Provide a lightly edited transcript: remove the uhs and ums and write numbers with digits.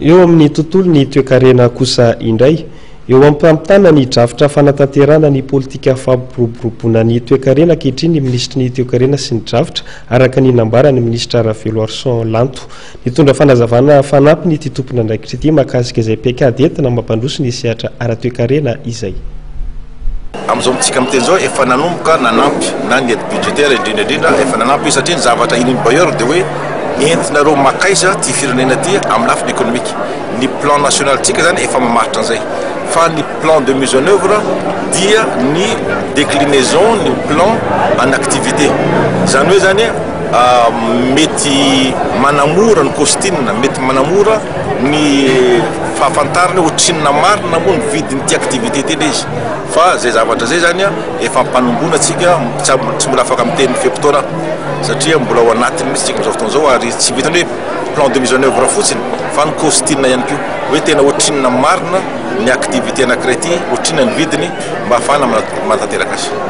Eo amin'ny tontolo ny toe-karena kosa indray eo ampamitana ny drafitra fanatanterana ny politika fampiroboroboana ny toe-karena ankehitriny ny ministry ny toe-karena sy ny drafitra araka ny nambara ny ministra Ravelo Arson Lanto nitondra fanazavana fanampy ny ity tompona andraikitra ity mahakasika izay paikady entina mampandroso ny sehatra ara-toe-karena izay. Amizao mitsika miteny zao efa nanomboka nanampy na ny aide budgétaire indrindra efa nanampy satria ny zavatra ininy bailleur dia hoe entinareo makaiza ty firenena ty amin'ny lafiny économique. Ny plan national tsika zany efa mamaritra an'izay fa ny plan de mise en œuvre dia ny déclinaison ny plan en activité zany hoe zany mety manamora ny costinina mety manamora ny fahafantarana ohatrinina marina moa ny vidiny ty activité ty izy fa zay zavatra zay zany efa mpanombona atsika tsy mbola afaka miteny fepotona satria mbola ao anatiny mihitsy tsika amin'izao fotoana zao ary tsy vitany hoe plan de mise en œuvre fotsiny fa ny costinina ihany koa hoe tena ohatrinina marina ny activité anankiray ty ohatrinina ny vidiny mba ahafahana manatanteraka azy.